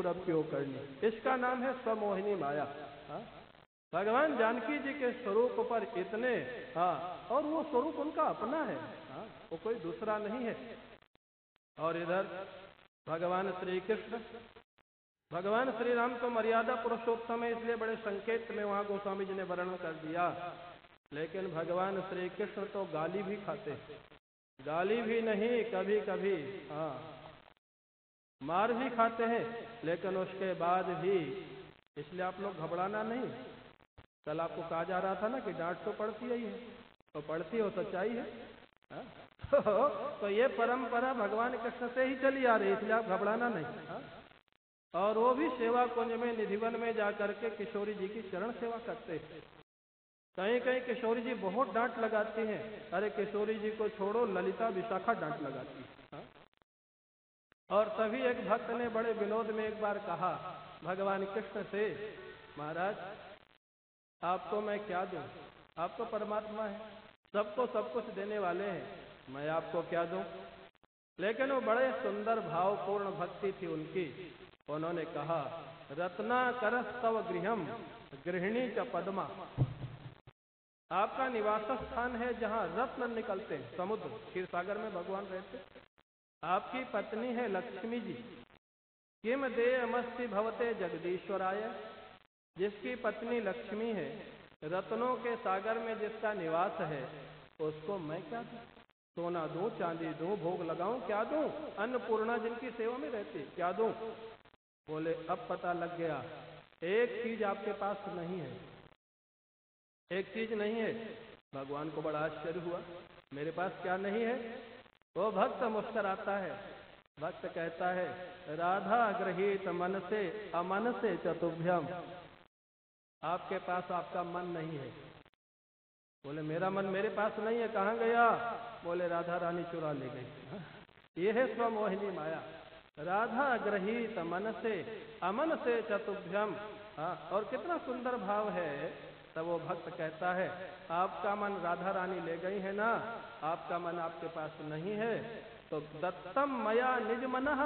पूरब की ओर करनी। इसका नाम है स्वमोहिनी माया। हाँ? भगवान जानकी जी के स्वरूप पर इतने, और वो स्वरूप उनका अपना है, वो कोई दूसरा नहीं है। और इधर भगवान श्री कृष्ण, भगवान श्री राम तो मर्यादा पुरुषोत्तम है, इसलिए बड़े संकेत में वहां गोस्वामी जी ने वर्णन कर दिया। लेकिन भगवान श्री कृष्ण तो गाली भी खाते, गाली भी नहीं, कभी कभी मार भी खाते हैं, लेकिन उसके बाद भी, इसलिए आप लोग घबराना नहीं। कल आपको कहा जा रहा था ना कि डांट तो पड़ती ही है, तो पड़ती हो सच्चाई है। तो ये परंपरा भगवान कृष्ण से ही चली आ रही है, इसलिए आप घबराना नहीं। और वो भी सेवा कुंज में निधिवन में जाकर के किशोरी जी की चरण सेवा करते हैं। कहीं कहीं किशोरी जी बहुत डांट लगाती हैं, अरे किशोरी जी को छोड़ो, ललिता विशाखा डांट लगाती है। और तभी एक भक्त ने बड़े विनोद में एक बार कहा भगवान कृष्ण से, महाराज आपको मैं क्या दूं, आप तो परमात्मा है, सबको सब कुछ देने वाले हैं, मैं आपको क्या दूं। लेकिन वो बड़े सुंदर भावपूर्ण भक्ति थी उनकी। उन्होंने कहा, रत्नाकरस्तव गृहम गृहिणी च पद्मा, आपका निवास स्थान है जहाँ रत्न निकलते हैं, समुद्र क्षीर सागर में भगवान रहते। आपकी पत्नी है लक्ष्मी जी, किम देयमस्ति भवते जगदीश्वराय, जिसकी पत्नी लक्ष्मी है, रत्नों के सागर में जिसका निवास है, उसको मैं क्या दूं, सोना दूं, चांदी दूं, भोग लगाऊं, क्या दूं, अन्नपूर्णा जिनकी सेवा में रहती, क्या दूं। बोले अब पता लग गया, एक चीज आपके पास नहीं है, एक चीज नहीं है। भगवान को बड़ा आश्चर्य हुआ, मेरे पास क्या नहीं है। वो भक्त मुस्कुराता है, भक्त कहता है, राधा गृहीत मन से अमन से चतुभ्यम, आपके पास आपका मन नहीं है। बोले मेरा मन मेरे पास नहीं है, कहाँ गया। बोले राधा रानी चुरा ले गई। ये है स्वमोहिनी माया, राधा गृहीत मन से अमन से चतुभ्यम। और कितना सुंदर भाव है। तब वो भक्त कहता है, आपका मन राधा रानी ले गई है ना, आपका मन आपके पास नहीं है, तो दत्तम मया निज मनः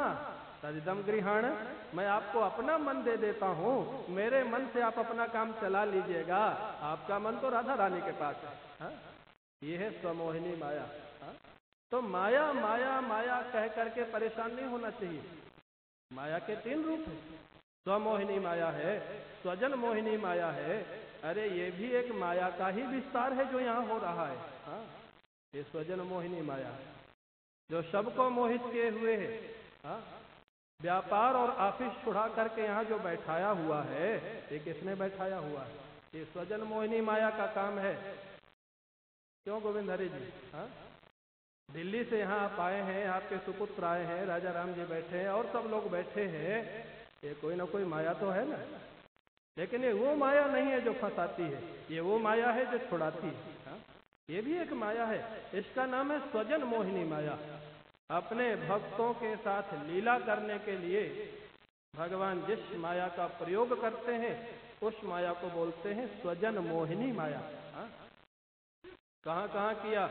तदिदम गृहाण, मैं आपको अपना मन दे देता हूँ, मेरे मन से आप अपना काम चला लीजिएगा, आपका मन तो राधा रानी के पास है। ये है स्वमोहिनी माया। तो माया माया माया कह करके परेशान नहीं होना चाहिए। माया के 3 रूप हैं, स्वमोहिनी माया है, स्वजन मोहिनी माया है, अरे ये भी एक माया का ही विस्तार है जो यहाँ हो रहा है। ये स्वजन मोहिनी माया है जो सबको मोहित किए हुए है। व्यापार और ऑफिस छुड़ा करके यहाँ जो बैठाया हुआ है, ये किसने बैठाया हुआ है, ये स्वजन मोहिनी माया का काम है। क्यों गोविंद हरि जी, दिल्ली से यहाँ आप आए हैं, आपके सुपुत्र आए हैं, राजा राम जी बैठे हैं और सब लोग बैठे हैं, ये कोई ना कोई माया तो है ना। लेकिन ये वो माया नहीं है जो फंसाती है, ये वो माया है जो छुड़ाती है। ये भी एक माया है, इसका नाम है स्वजन मोहिनी माया। अपने भक्तों के साथ लीला करने के लिए भगवान जिस माया का प्रयोग करते हैं, उस माया को बोलते हैं स्वजन मोहिनी माया। कहाँ कहाँ किया।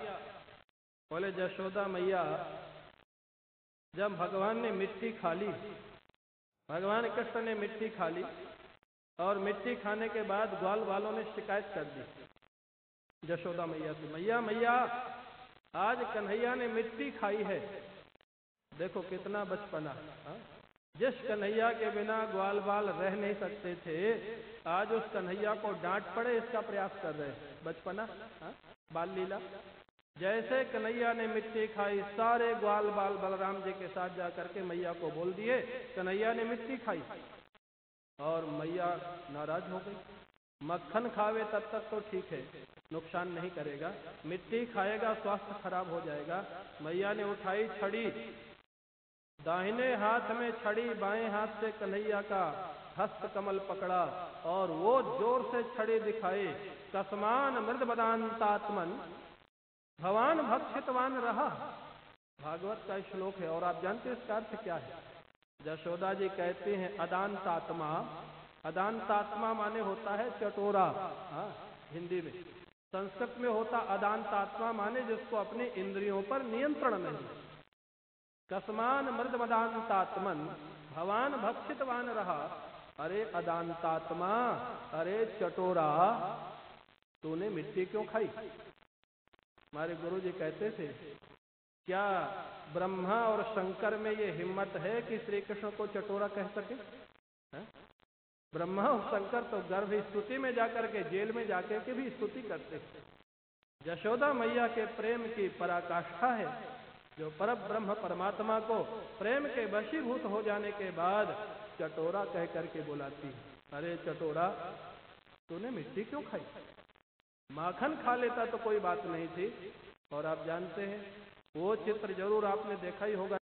बोले यशोदा मैया जब भगवान ने मिट्टी खा ली, भगवान कृष्ण ने मिट्टी खा ली, और मिट्टी खाने के बाद ग्वाल वालों ने शिकायत कर दी यशोदा मैया से, मैया मैया आज कन्हैया ने मिट्टी खाई है। देखो कितना बचपना। जिस कन्हैया के बिना ग्वाल बाल रह नहीं सकते थे, आज उस कन्हैया को डांट पड़े इसका प्रयास कर रहे। बचपना, बाल लीला। जैसे कन्हैया ने मिट्टी खाई, सारे ग्वाल बाल बलराम जी के साथ जाकर के मैया को बोल दिए कन्हैया ने मिट्टी खाई, और मैया नाराज हो गई। मक्खन खावे तब तक तो ठीक है, नुकसान नहीं करेगा, मिट्टी खाएगा स्वास्थ्य खराब हो जाएगा। मैया ने उठाई छड़ी, दाहिने हाथ में छड़ी, बाएं हाथ से कन्हैया का हस्त कमल पकड़ा और वो जोर से छड़ी दिखाई, कस्मान मृद बदांतात्मन भवान भक्षितवान रहा। भागवत का श्लोक है, और आप जानते हैं इसका अर्थ क्या है। यशोदा जी कहते हैं अदांतात्मा, अदांतात्मा माने होता है चटोरा, हिंदी में। संस्कृत में होता अदांतात्मा माने जिसको अपनी इंद्रियों पर नियंत्रण नहीं। कस्मान मृद मदांतात्मन भवान भक्षितवान रहा। अरे अदांतात्मा, अरे चटोरा, तूने मिट्टी क्यों खाई? हमारे गुरु जी कहते थे, क्या ब्रह्मा और शंकर में ये हिम्मत है कि श्री कृष्ण को चटोरा कह सके? है? ब्रह्मा और शंकर तो गर्भ स्तुति में जाकर के, जेल में जाकर के भी स्तुति करते हैं। यशोदा मैया के प्रेम की पराकाष्ठा है, जो पर ब्रह्म परमात्मा को प्रेम के वशीभूत हो जाने के बाद चटोरा कह करके बुलाती है। अरे चटोरा, तूने मिट्टी क्यों खाई? माखन खा लेता तो कोई बात नहीं थी। और आप जानते हैं, वो चित्र जरूर आपने देखा ही होगा।